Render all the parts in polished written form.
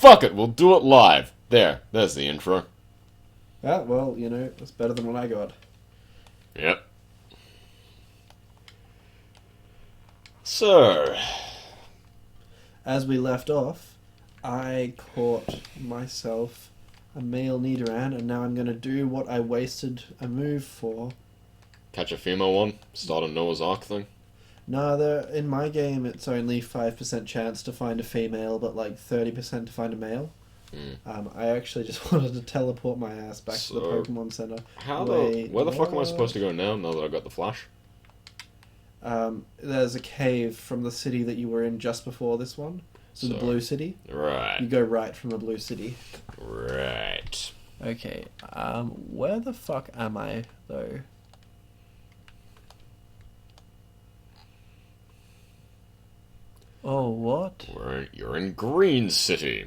Fuck it, we'll do it live. There's the intro. Ah, well, it's better than what I got. Yep. So, As we left off, I caught myself a male Nidoran, and now I'm going to do what I wasted a move for. catch a female one, start a Noah's Ark thing. No, in my game it's only 5% chance to find a female, but like 30% to find a male. I actually just wanted to teleport my ass back to the Pokemon Center. Where the fuck am I supposed to go now that I've got the Flash? There's a cave from the city that you were in just before this one. So the Blue City. Right. You go right from the Blue City. Right. Okay, where the fuck am I, though? Oh, what? You're in Green City.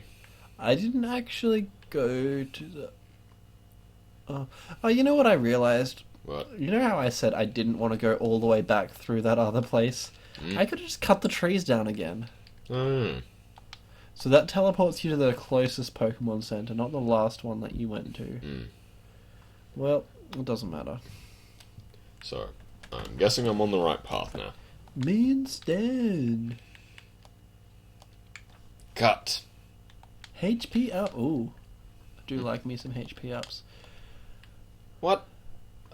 I didn't actually go to the... Oh, you know what I realized? What? You know how I said I didn't want to go all the way back through that other place? I could have just cut the trees down again. So that teleports you to the closest Pokemon Center, not the last one that you went to. Well, it doesn't matter. So, I'm guessing I'm on the right path now. Me and Stan. Cut. HP up. Ooh. I do like me some HP ups. What?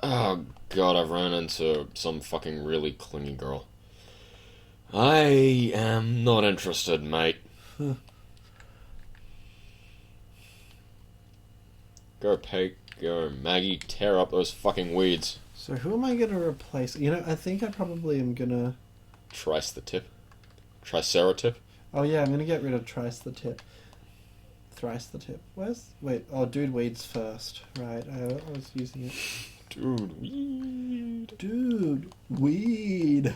Oh god, I've run into some fucking really clingy girl. I am not interested, mate. Go Maggie, tear up those fucking weeds. So who am I going to replace? I think I probably am going to... Trice the tip? Triceratip? Oh yeah, I'm going to get rid of Thrice the Tip. Wait, Dude Weed's first. Right, I was using it. Dude, weed. Dude, weed.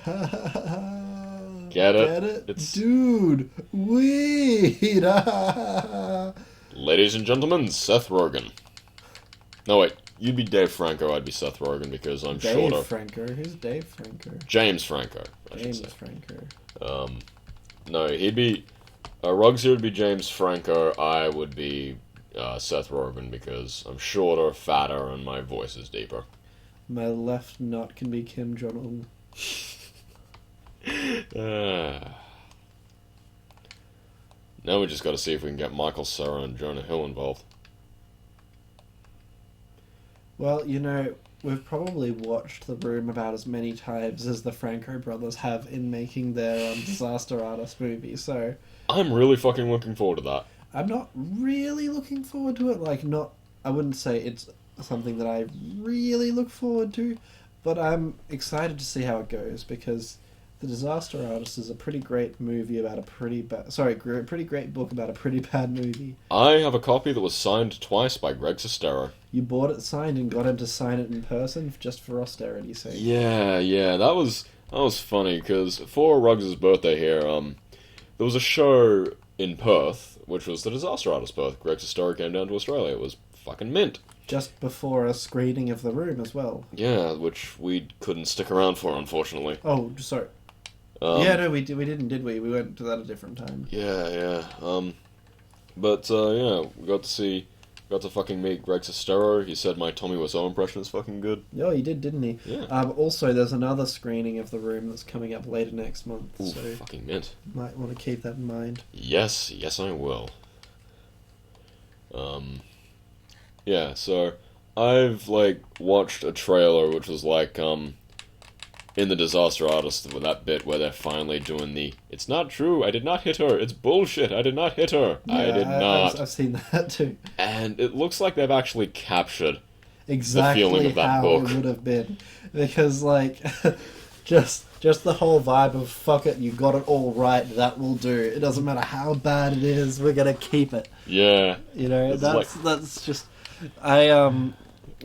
Get Get it? It's... Dude, weed. Ladies and gentlemen, Seth Rogen. No, wait. You'd be Dave Franco, I'd be Seth Rogen because I'm shorter. Dave Franco? Who's Dave Franco? James Franco, I should say. James Franco. No, he'd be... Ruggs here would be James Franco, I would be Seth Rogen because I'm shorter, fatter, and my voice is deeper. My left nut can be Kim Jong-un. Now we just gotta see if we can get Michael Cera and Jonah Hill involved. Well, we've probably watched The Room about as many times as the Franco brothers have in making their Disaster Artist movie, so... I'm really fucking looking forward to that. I'm not really looking forward to it, I wouldn't say it's something that I really look forward to, but I'm excited to see how it goes, because The Disaster Artist is a pretty great movie about a pretty great book about a pretty bad movie. I have a copy that was signed twice by Greg Sestero. You bought it signed and got him to sign it in person just for austerity's sake. Yeah, that was funny, because for Ruggs' birthday here, there was a show in Perth, which was the Disaster Artist Perth. Greg Sestero came down to Australia. It was fucking mint. Just before a screening of The Room as well. Yeah, which we couldn't stick around for, unfortunately. Oh, sorry. No, we didn't, did we? We went to that a different time. Yeah. We got to fucking meet Greg Sestero. He said my Tommy Wiseau impression is fucking good. Oh, he did, didn't he? Yeah. Also, there's another screening of The Room that's coming up later next month. Ooh, so fucking mint. Might want to keep that in mind. Yes, I will. Yeah, so I've, watched a trailer which was, in The Disaster Artist, with that bit where they're finally doing the, it's not true, I did not hit her, it's bullshit, I did not hit her, Yeah, I did not. I've seen that too. And it looks like they've actually captured Exactly the feeling of that how book. it would have been. Because, just the whole vibe of, fuck it, you got it all right, that will do. It doesn't matter how bad it is, we're gonna keep it. Yeah. That's just...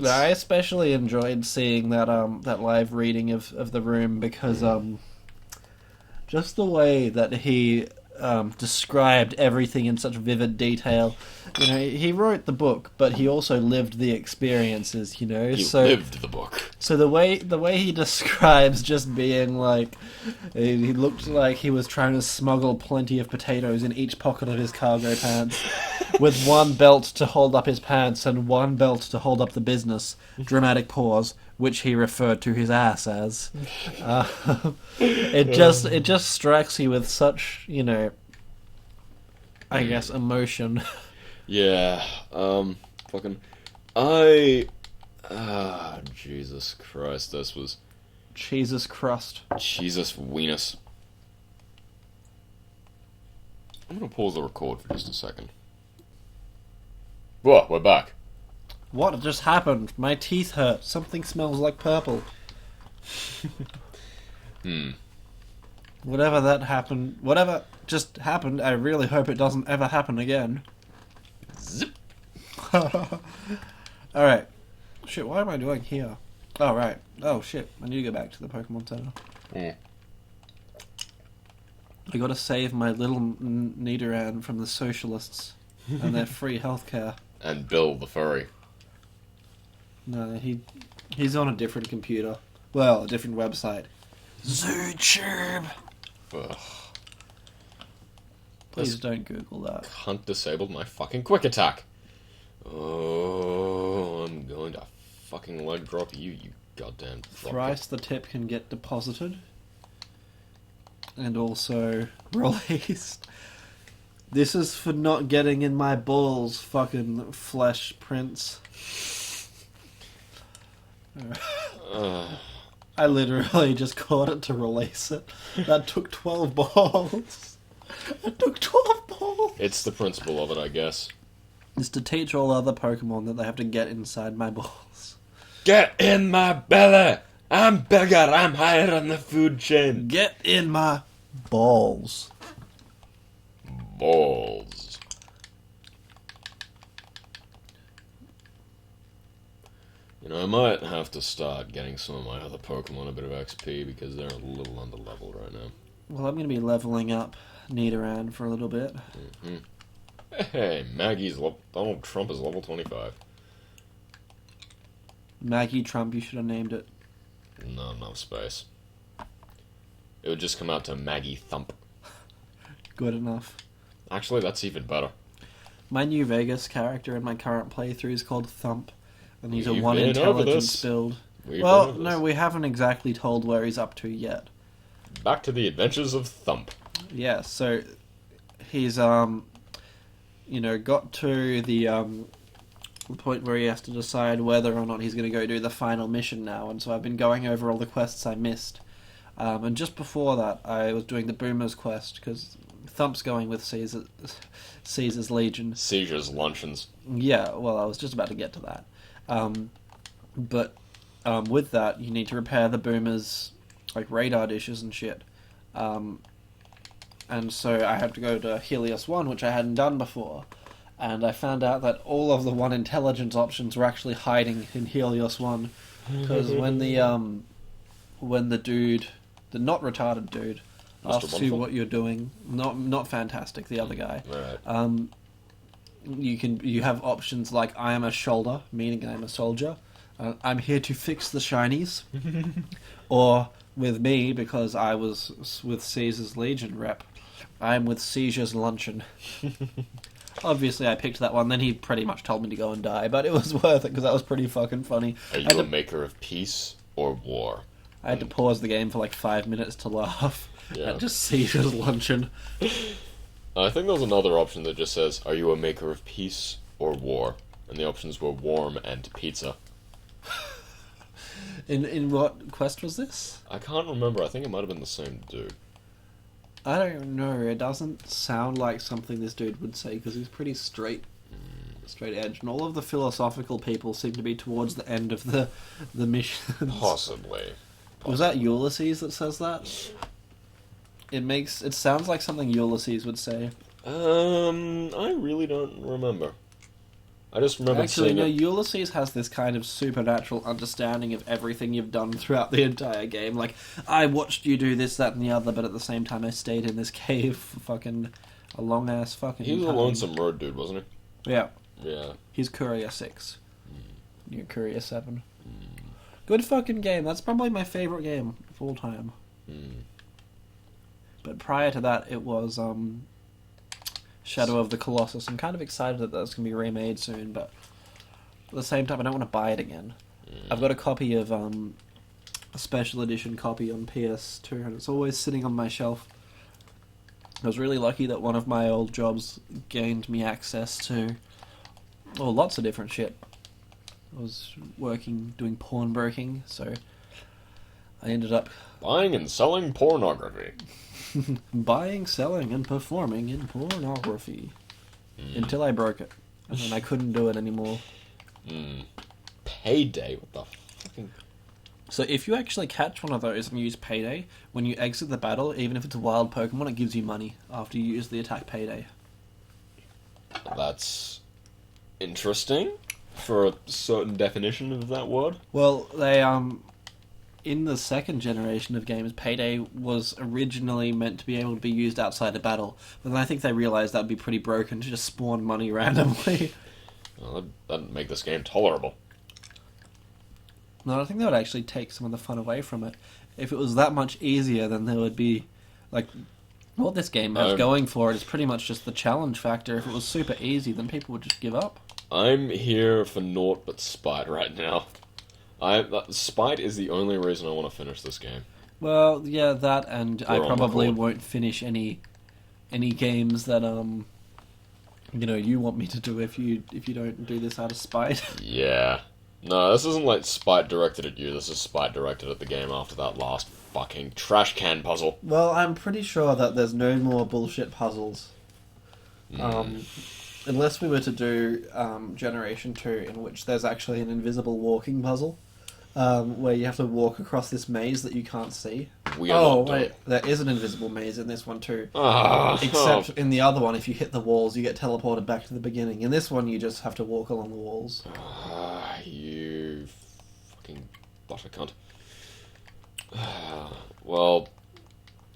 I especially enjoyed seeing that live reading of The Room because just the way that he described everything in such vivid detail. He wrote the book, but he also lived the experiences. He lived the book. So the way he describes just being he looked like he was trying to smuggle plenty of potatoes in each pocket of his cargo pants. with one belt to hold up his pants and one belt to hold up the business. Dramatic pause, which he referred to his ass as. It just strikes you with such, I guess, emotion. Yeah, fucking, Jesus Christ, this was Jesus crust. Jesus Weenus. I'm gonna pause the record for just a second. Whoa, we're back. What just happened? My teeth hurt. Something smells like purple. Whatever just happened, I really hope it doesn't ever happen again. Zip. Alright. Shit, what am I doing here? Oh, right. Oh, shit. I need to go back to the Pokemon Center. I gotta save my little Nidoran from the socialists and their free healthcare. And Bill the furry. No, he's on a different computer. Well, a different website. YouTube! Ugh. Please This don't Google that. cunt disabled my fucking quick attack. Oh, I'm going to fucking leg drop you, you goddamn drop. Thrice the tip can get deposited. And also released. This is for not getting in my balls, fucking flesh prince. I literally just caught it to release it. That took 12 balls. It took 12 balls. It's the principle of it, I guess. It's to teach all other Pokemon that they have to get inside my balls. Get in my belly! I'm bigger, I'm higher on the food chain. Get in my balls. Balls. I might have to start getting some of my other Pokemon a bit of XP because they're a little underleveled right now. Well, I'm going to be leveling up Nidoran for a little bit. Hey, Donald Trump is level 25. Maggie Trump, you should have named it. Not enough space. It would just come out to Maggie Thump. Good enough. Actually, that's even better. My New Vegas character in my current playthrough is called Thump, and he's a We've one been over intelligence this. build. We've Well, been over no, this. we haven't exactly told where he's up to yet. Back to the adventures of Thump. Yeah, so he's got to the point where he has to decide whether or not he's going to go do the final mission now, and so I've been going over all the quests I missed. And just before that, I was doing the Boomers quest, because Thump's going with Caesar's Legion. Seizures, luncheons. Yeah, well, I was just about to get to that. But with that, you need to repair the Boomers, like, radar dishes and shit. And so I had to go to Helios 1, which I hadn't done before. And I found out that all of the 1 intelligence options were actually hiding in Helios 1. Because when the dude, the not retarded dude, Mr. asks you Wonderful? what you're doing, not Fantastic, the other guy, Right. you have options like I am a shoulder, meaning I'm a soldier. I'm here to fix the shinies. Or with me, because I was with Caesar's Legion rep, I'm with Caesar's Luncheon. Obviously, I picked that one. Then he pretty much told me to go and die, but it was worth it because that was pretty fucking funny. Are you a maker of peace or war? I had to pause the game for like 5 minutes to laugh Yeah. at just Caesar's Luncheon. I think there's another option that just says, are you a maker of peace or war? And the options were warm and pizza. In what quest was this? I can't remember. I think it might have been the same dude. I don't know. It doesn't sound like something this dude would say because he's pretty straight edge, and all of the philosophical people seem to be towards the end of the missions. Possibly. Was that Ulysses that says that? It sounds like something Ulysses would say. I really don't remember. I just remember Actually, seeing no, it. Ulysses has this kind of supernatural understanding of everything you've done throughout the entire game. Like, I watched you do this, that, and the other, but at the same time I stayed in this cave for fucking a long-ass fucking He was a time. lonesome road dude, wasn't Yeah. he? Yeah. He's Courier 6. You're Courier 7. Good fucking game. That's probably my favorite game of all time. But prior to that, it was Shadow of the Colossus. I'm kind of excited that that's going to be remade soon, but at the same time, I don't want to buy it again. I've got a copy of a special edition copy on PS2, and it's always sitting on my shelf. I was really lucky that one of my old jobs gained me access to, well, lots of different shit. I was doing pawnbroking, so I ended up Buying and selling pornography. buying, selling, and performing in pornography until I broke it, and then I couldn't do it anymore. Payday? What the fucking... So if you actually catch one of those and use Payday, when you exit the battle, even if it's a wild Pokemon, it gives you money after you use the attack Payday. That's interesting for a certain definition of that word. Well, they in the second generation of games, Payday was originally meant to be able to be used outside of battle, but then I think they realised that would be pretty broken to just spawn money randomly. Well, that'd make this game tolerable. No, I think that would actually take some of the fun away from it. If it was that much easier, then there would be, like, what this game has going for it is pretty much just the challenge factor. If it was super easy, then people would just give up. I'm here for naught but spite right now. Spite is the only reason I want to finish this game. Well, yeah, that, and I We're on probably record. won't finish any games that you want me to do if you don't do this out of spite. Yeah. No, this isn't like spite directed at you, this is spite directed at the game after that last fucking trash can puzzle. Well, I'm pretty sure that there's no more bullshit puzzles. Unless we were to do Generation 2, in which there's actually an invisible walking puzzle, where you have to walk across this maze that you can't see. We are not wait, done. there is an invisible maze in this one too. Ah, Except in the other one, if you hit the walls, you get teleported back to the beginning. In this one, you just have to walk along the walls. You fucking butter cunt. Well,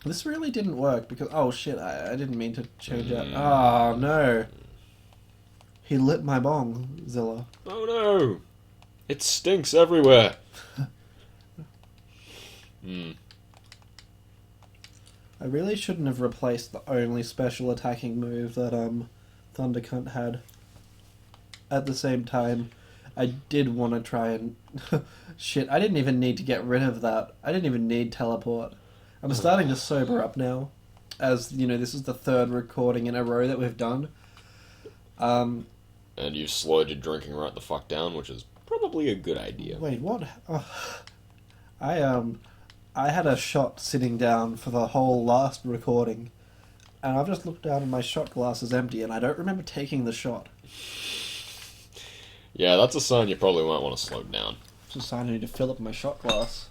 This really didn't work because... Oh shit, I didn't mean to change that. Oh no. He lit my bong, Zilla. oh no! It stinks everywhere! I really shouldn't have replaced the only special attacking move that Thundercunt had. At the same time, I did want to try and... Shit, I didn't even need to get rid of that. I didn't even need teleport. I'm starting to sober up now. As, this is the third recording in a row that we've done. And you've slowed your drinking right the fuck down, which is probably a good idea. Wait, what? I had a shot sitting down for the whole last recording, and I've just looked down and my shot glass is empty, and I don't remember taking the shot. Yeah, that's a sign you probably won't want to slow down. It's a sign I need to fill up my shot glass.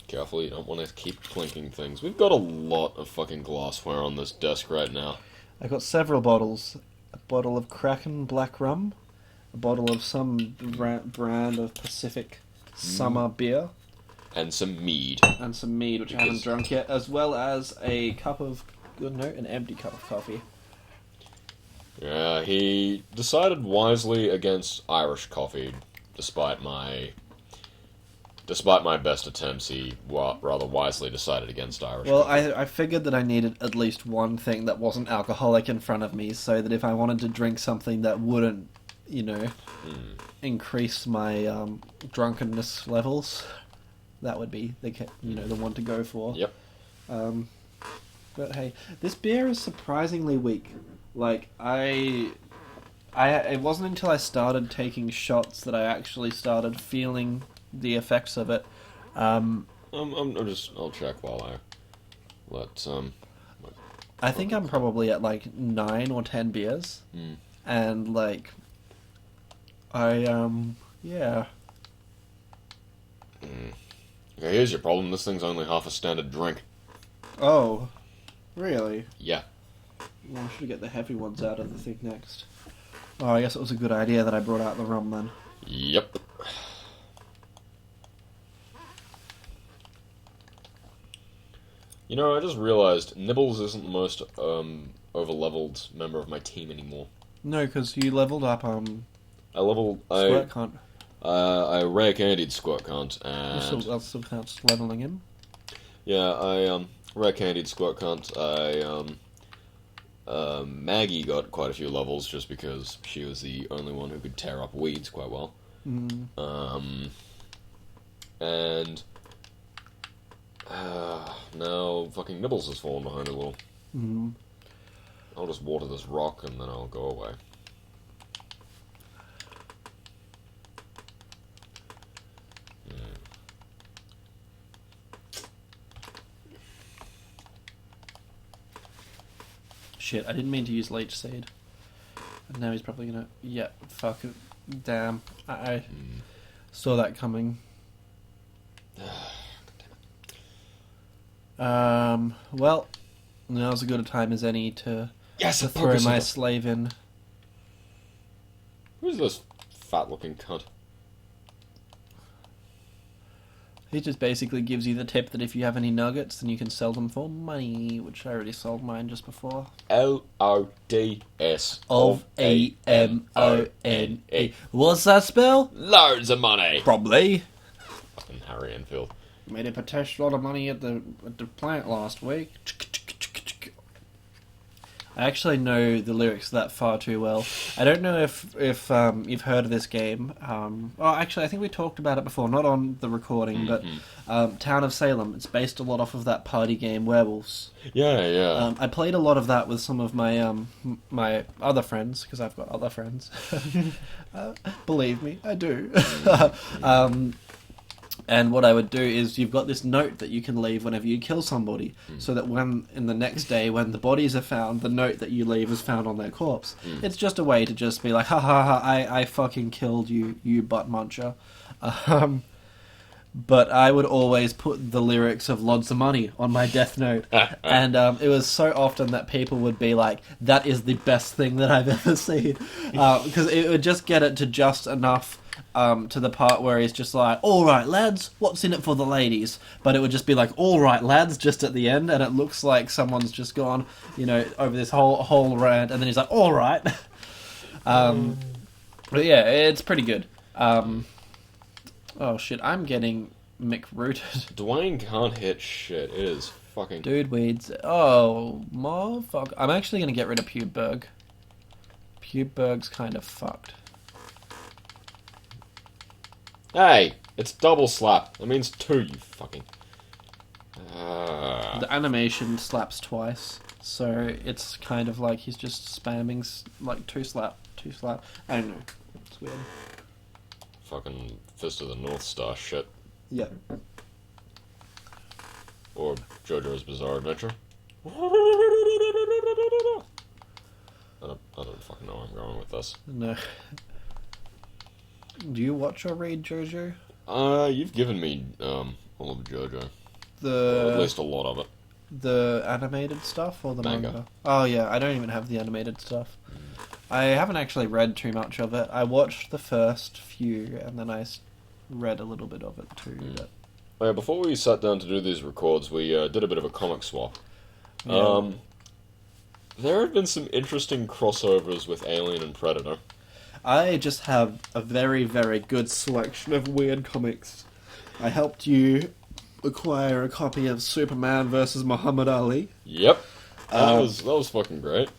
Careful, you don't want to keep clinking things. We've got a lot of fucking glassware on this desk right now. I got several bottles. A bottle of Kraken Black Rum, a bottle of some brand of Pacific Summer beer, And some mead. and some mead, which I haven't drunk yet, as well as an empty cup of coffee. Yeah, he decided wisely against Irish coffee, despite my best attempts. He rather wisely decided against Irish Well, coffee. I figured that I needed at least one thing that wasn't alcoholic in front of me, so that if I wanted to drink something that wouldn't, increase my drunkenness levels, that would be the one to go for. Yep. But hey, this beer is surprisingly weak. Like it wasn't until I started taking shots that I actually started feeling the effects of it. I'll check while I let I think I'm probably at like 9 or 10 beers, and like yeah. Okay, here's your problem. This thing's only half a standard drink. Oh, really? Yeah. Well, I should get the heavy ones out of the thing next. Oh, I guess it was a good idea that I brought out the rum then. Yep. I just realized Nibbles isn't the most over-leveled member of my team anymore. No, because you leveled up Squirt Cunt. I rare candied Squirt Cunt, and That still counts leveling him. yeah, I rare candied Squirt Cunt. I Maggie got quite a few levels just because she was the only one who could tear up weeds quite well. And now fucking Nibbles has fallen behind a little. I'll just water this rock and then I'll go away. Shit, I didn't mean to use leech seed. And now he's probably gonna... Yeah, fuck it. Damn. I saw that coming. Well, now's as good a time as any to throw my slave in. Who's this fat-looking cunt? He just basically gives you the tip that if you have any nuggets, then you can sell them for money, which I already sold mine just before. LODS of AMONE. What's that spell? Loads of money! Probably. Fucking Harry Enfield. Made a potential lot of money at the plant last week. I actually know the lyrics that far too well. I don't know if you've heard of this game. Actually, I think we talked about it before, not on the recording, but Town of Salem. It's based a lot off of that party game, Werewolves. Yeah. I played a lot of that with some of my my other friends, because I've got other friends. Believe me, I do. And what I would do is you've got this note that you can leave whenever you kill somebody, so that when in the next day when the bodies are found, the note that you leave is found on their corpse. It's just a way to just be like, ha ha ha, I fucking killed you, you butt muncher. But I would always put the lyrics of Lots of Money on my death note. And it was so often that people would be like, that is the best thing that I've ever seen. Because it would just get it to just enough to the part where he's just like, alright lads, what's in it for the ladies? But it would just be like, alright lads, just at the end, and it looks like someone's just gone, over this whole rant, and then he's like, alright. But yeah, it's pretty good. Oh shit, I'm getting McRooted. Dwayne can't hit shit. It is fucking... Dude weeds. Oh, motherfucker. I'm actually gonna get rid of Puberg. Puberg's kind of fucked. Hey, it's double slap. That means 2, you fucking... The animation slaps twice, so it's kind of like he's just spamming, like, 2 slap. I don't know. It's weird. Fucking Fist of the North Star shit. Yeah. Or JoJo's Bizarre Adventure. I don't fucking know where I'm going with this. No. Do you watch or read JoJo? You've given me all of JoJo. At least a lot of it. The animated stuff or the manga? Oh yeah, I don't even have the animated stuff. I haven't actually read too much of it. I watched the first few and then I read a little bit of it too. But... Oh, yeah, before we sat down to do these records, we did a bit of a comic swap. Yeah. There have been some interesting crossovers with Alien and Predator. I just have a very, very good selection of weird comics. I helped you acquire a copy of Superman vs. Muhammad Ali. Yep. That was fucking great.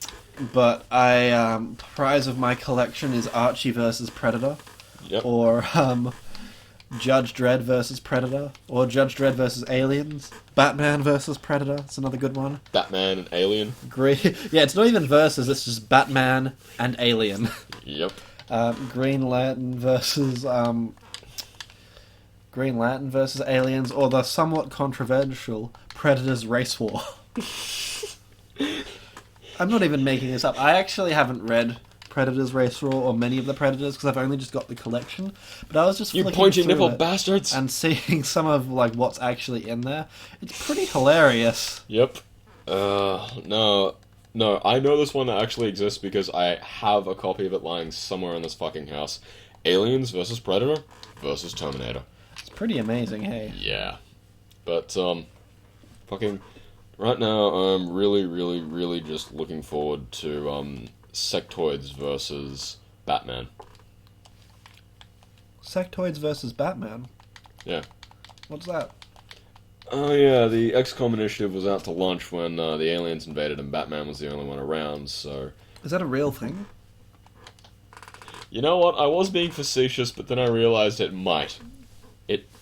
But prize of my collection is Archie vs. Predator. Yep. Or Judge Dredd vs. Predator. Or Judge Dredd vs. Aliens. Batman vs. Predator. It's another good one. Batman and Alien. Yeah, it's not even versus, it's just Batman and Alien. Yep. Green Lantern versus Aliens, or the somewhat controversial Predators Race War. I'm not even making this up. I actually haven't read Predators Race War or many of the Predators because I've only just got the collection. But I was just you pointy nipple bastards and seeing some of like what's actually in there. It's pretty hilarious. Yep. No, I know this one actually exists because I have a copy of it lying somewhere in this fucking house. Aliens vs. Predator versus Terminator. It's pretty amazing, hey? Yeah. But, fucking... Right now, I'm really, really, really just looking forward to, Sectoids versus Batman. Sectoids versus Batman? Yeah. What's that? Oh yeah, the XCOM initiative was out to lunch when the aliens invaded and Batman was the only one around, so... Is that a real thing? You know what? I was being facetious, but then I realized it might.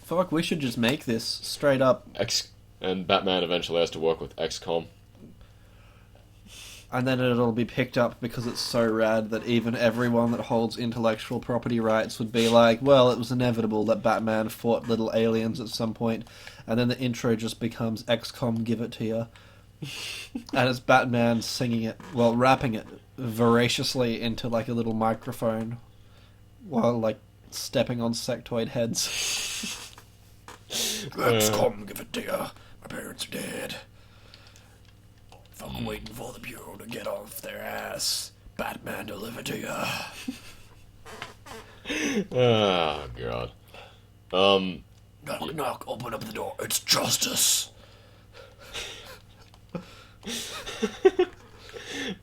Fuck, we should just make this straight up. And Batman eventually has to work with XCOM. And then it'll be picked up because it's so rad that even everyone that holds intellectual property rights would be like, well, it was inevitable that Batman fought little aliens at some point. And then the intro just becomes XCOM Give It To You. And it's Batman singing it, well, rapping it voraciously into like a little microphone while like stepping on sectoid heads. XCOM Give It To You. My parents are dead. Fucking waiting for the Bureau to get off their ass. Batman deliver to ya. Oh, God. Knock, knock, open up the door. It's justice.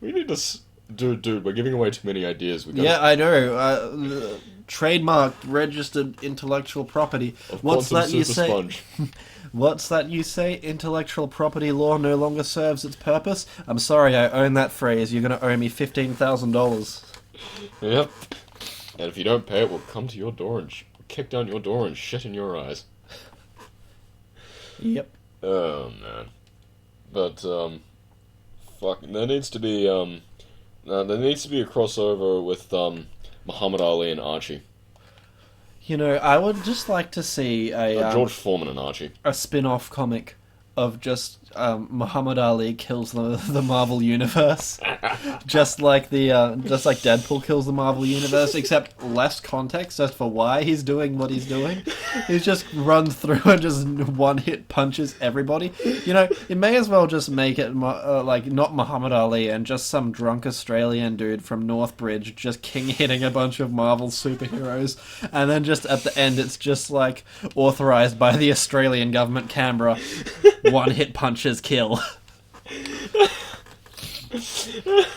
We need to... Dude, we're giving away too many ideas. Yeah, I know. Trademarked, registered intellectual property. What's that you say? Sponge. What's that you say? Intellectual property law no longer serves its purpose? I'm sorry, I own that phrase. You're going to owe me $15,000. Yep. And if you don't pay it, we'll come to your door and kick down your door and shit in your eyes. Yep. Oh, man. But, fuck, there needs to be a crossover with, Muhammad Ali and Archie. You know, I would just like to see George Foreman and Archie. a spin-off comic of just Muhammad Ali kills the Marvel Universe, just like Deadpool kills the Marvel Universe, except less context as for why he's doing what he's doing. He's just runs through and just one-hit punches everybody. You know, it may as well just make it like not Muhammad Ali and just some drunk Australian dude from Northbridge just king-hitting a bunch of Marvel superheroes, and then just at the end it's just like authorized by the Australian government, Canberra. One-hit punches kill.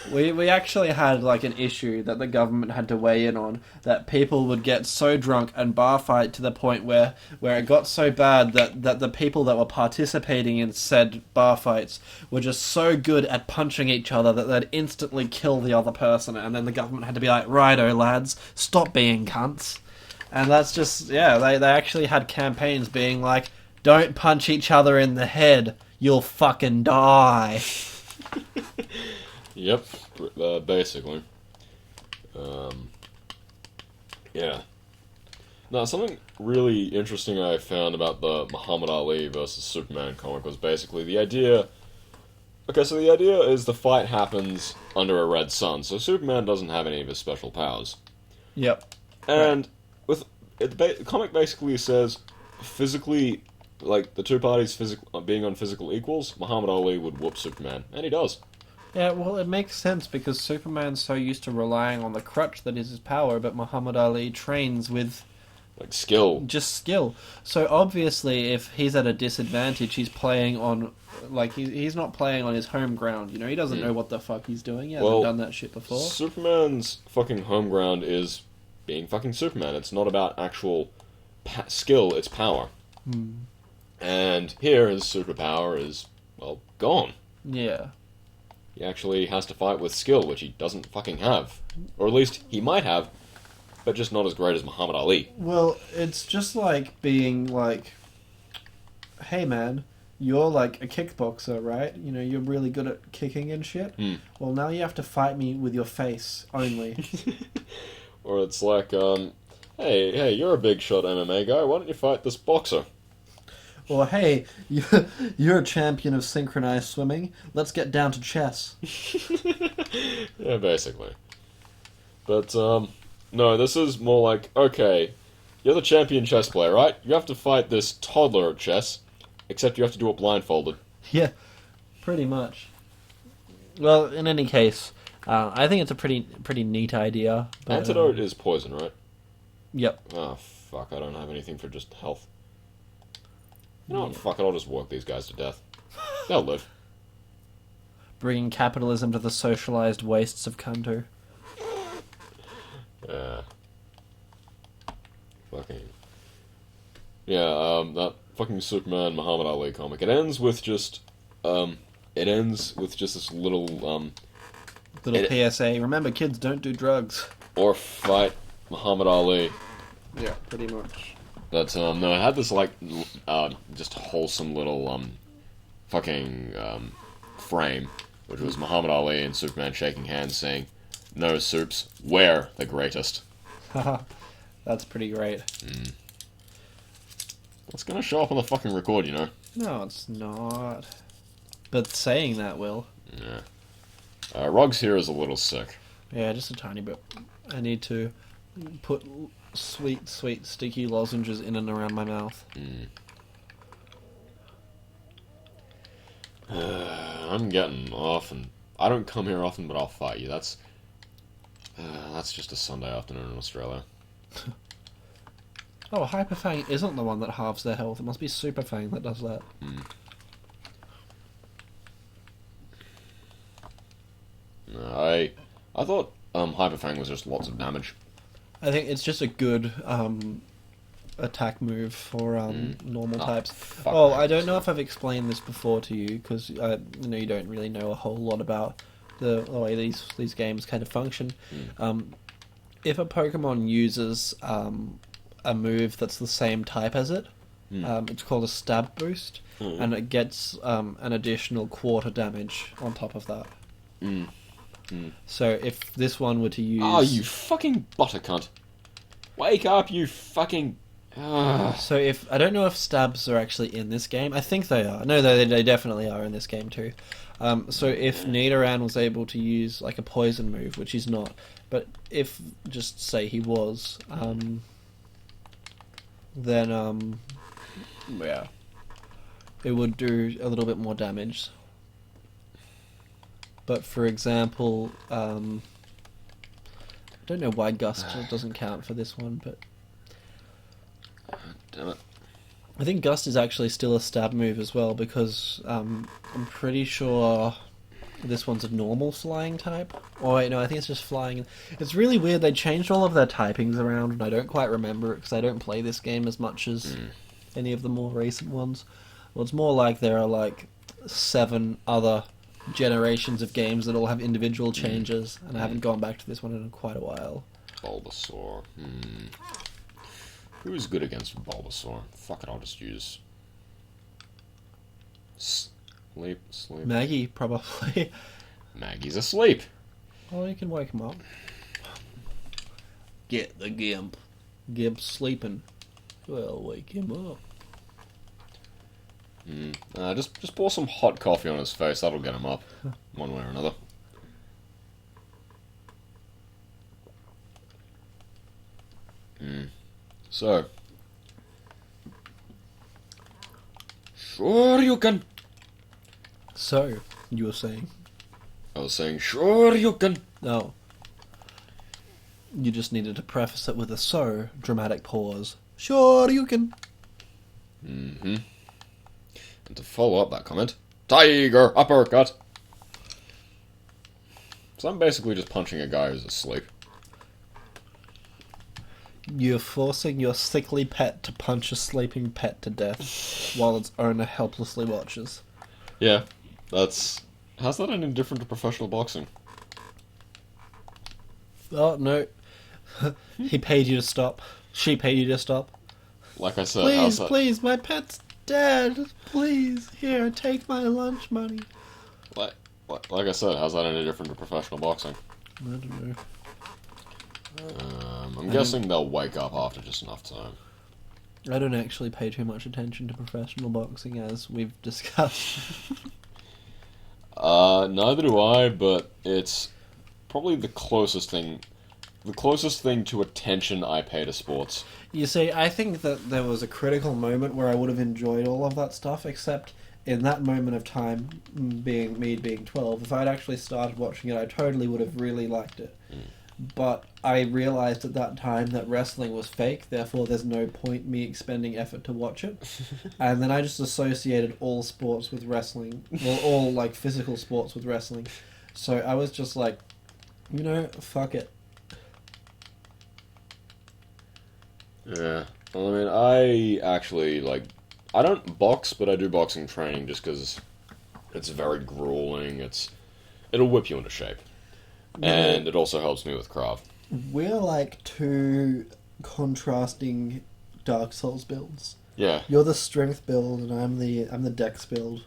We actually had like an issue that the government had to weigh in on, that people would get so drunk and bar fight to the point where it got so bad that the people that were participating in said bar fights were just so good at punching each other that they'd instantly kill the other person, and then the government had to be like, righto lads, stop being cunts. And that's just, yeah, they actually had campaigns being like, don't punch each other in the head, you'll fucking die. Yep, basically. Yeah. Now, something really interesting I found about the Muhammad Ali versus Superman comic was basically the idea... Okay, so the idea is the fight happens under a red sun, so Superman doesn't have any of his special powers. Yep. And with the comic basically says, physically... Like, the two parties being on physical equals, Muhammad Ali would whoop Superman. And he does. Yeah, well, it makes sense because Superman's so used to relying on the crutch that is his power, but Muhammad Ali trains with... Like, skill. Just skill. So, obviously, if he's at a disadvantage, he's playing on... Like, he's not playing on his home ground, you know? He doesn't know what the fuck he's doing. He hasn't done that shit before. Superman's fucking home ground is being fucking Superman. It's not about actual skill, it's power. And here, his superpower is, well, gone. Yeah. He actually has to fight with skill, which he doesn't fucking have. Or at least, he might have, but just not as great as Muhammad Ali. Well, it's just like being like, hey man, you're like a kickboxer, right? You know, you're really good at kicking and shit. Well, now you have to fight me with your face only. Or it's like, hey, you're a big shot MMA guy, why don't you fight this boxer? Or, hey, you're a champion of synchronized swimming. Let's get down to chess. Yeah, basically. But, no, this is more like, okay, you're the champion chess player, right? You have to fight this toddler at chess, except you have to do it blindfolded. Yeah, pretty much. Well, in any case, I think it's a pretty neat idea. But, Antidote is poison, right? Yep. Oh, fuck, I don't have anything for just health. You know what, fuck it, I'll just work these guys to death. They'll live. Bringing capitalism to the socialized wastes of Kanto. Fucking... Yeah, that fucking Superman Muhammad Ali comic. It ends with just this little Little it, PSA. Remember, kids, don't do drugs. or fight Muhammad Ali. Yeah, pretty much. But no, it had this like just wholesome little fucking frame, which was Muhammad Ali and Superman shaking hands, saying, "No, Supes, we're the greatest." Haha, that's pretty great. It's gonna show up on the fucking record, you know. No, it's not. But saying that will. Yeah. Ruggs here is a little sick. Yeah, just a tiny bit. I need to put sweet, sweet, sticky lozenges in and around my mouth. I'm getting off, and I don't come here often, but I'll fight you. That's just a Sunday afternoon in Australia. Oh, Hyperfang isn't the one that halves their health. It must be Superfang that does that. No, I thought Hyperfang was just lots of damage. I think it's just a good attack move for normal types. Oh, I don't know if I've explained this before to you because you don't really know a whole lot about the way these games kind of function. If a Pokemon uses a move that's the same type as it, it's called a stab boost, and it gets an additional quarter damage on top of that. So if this one were to use... Oh, you fucking buttercunt. Wake up, you fucking... So if... I don't know if stabs are actually in this game. I think they are. No, they definitely are in this game too. So if Nidoran was able to use like a poison move, which he's not, but if, just say he was, then, yeah, it would do a little bit more damage. But for example, I don't know why Gust doesn't count for this one, but Damn it. I think Gust is actually still a stab move as well, because I'm pretty sure this one's a normal flying type. Oh wait, no, I think it's just flying. It's really weird, they changed all of their typings around, and I don't quite remember it, because I don't play this game as much as any of the more recent ones. Well, it's more like there are like 7 other generations of games that all have individual changes, and I haven't gone back to this one in quite a while. Bulbasaur. Who's good against Bulbasaur? Fuck it, I'll just use... Sleep. Maggie, probably. Maggie's asleep. Oh, you can wake him up. Get the Gimp. Gimp's sleeping. Well, wake him up. Just pour some hot coffee on his face. That'll get him up, one way or another. So, sure you can. So, you were saying? I was saying, sure you can. No. You just needed to preface it with a so dramatic pause. Sure you can. And to follow up that comment, Tiger uppercut. So I'm basically just punching a guy who's asleep. You're forcing your sickly pet to punch a sleeping pet to death while its owner helplessly watches. Yeah, that's... How's that any different to professional boxing? Oh, no. He paid you to stop. She paid you to stop. Like I said, how's that... Please, my pet's dead. Please, here, take my lunch money. Like I said, how's that any different to professional boxing? I don't know. I'm guessing they'll wake up after just enough time. I don't actually pay too much attention to professional boxing, as we've discussed. Neither do I, but it's probably the closest thing to attention I pay to sports. You see, I think that there was a critical moment where I would have enjoyed all of that stuff, except in that moment of time, being 12, if I'd actually started watching it, I totally would have really liked it. But I realised at that time that wrestling was fake, therefore there's no point me expending effort to watch it. And then I just associated all sports with wrestling, well, all like physical sports with wrestling. So I was just like, fuck it. Yeah. Well, I mean, I actually, I don't box, but I do boxing training just because it's very grueling. It'll whip you into shape, and it also helps me with craft. We're like two contrasting Dark Souls builds. Yeah. You're the strength build, and I'm the dex build.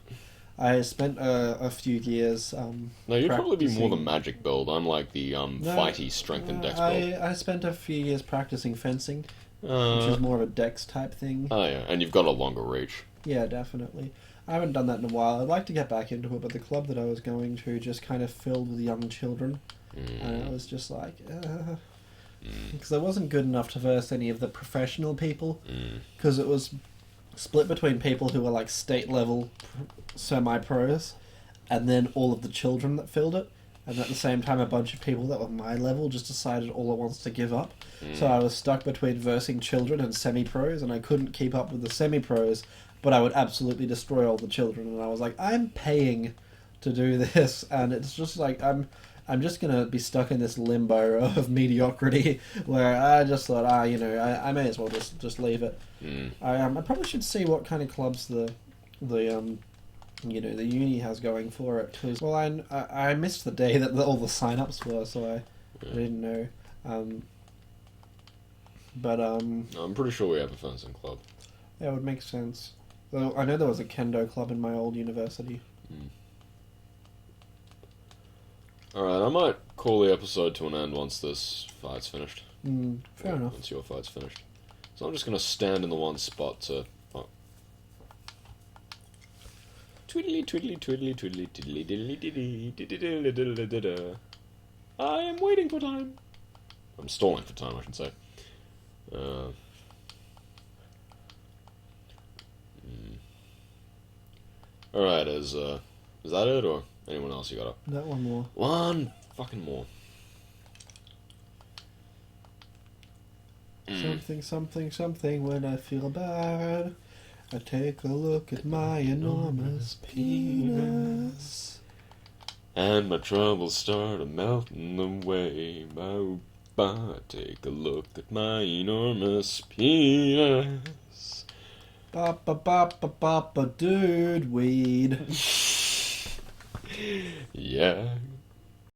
I spent a few years. No, you'd probably be more the practicing- magic build. I'm like the fighty strength and dex build. I spent a few years practicing fencing, which Uh, is more of a dex type thing. oh yeah, and you've got a longer reach. Yeah, definitely. I haven't done that in a while. I'd like to get back into it, but the club that I was going to just kind of filled with young children, and I was just like, because I wasn't good enough to verse any of the professional people, because it was split between people who were like state level semi-pros, and then all of the children that filled it, and at the same time a bunch of people that were my level just decided all at once to give up. So I was stuck between versing children and semi-pros, and I couldn't keep up with the semi-pros, but I would absolutely destroy all the children, and I was like, I'm paying to do this, and it's just like, I'm just gonna be stuck in this limbo of mediocrity where I just thought, I may as well just leave it. I probably should see what kind of clubs the uni has going for it. Cause, well, I missed the day that all the sign-ups were, so I didn't know. I'm pretty sure we have a fencing club. Yeah, it would make sense. Though I know there was a kendo club in my old university. Alright, I might call the episode to an end once this fight's finished. Fair enough. Once your fight's finished. So I'm just going to stand in the one spot to... Oh. Twiddly, twiddly, twiddly, twiddly, tiddly, diddly, diddly, diddly, diddly, diddly. I am waiting for time. I'm stalling for time, I should say. Alright, is that it, or anyone else you got up? That one more. One fucking more. Something, something, something when I feel bad. I take a look at my enormous penis. And my troubles start melting away. I take a look at my enormous penis. Ba ba ba ba ba ba dude weed. Yeah.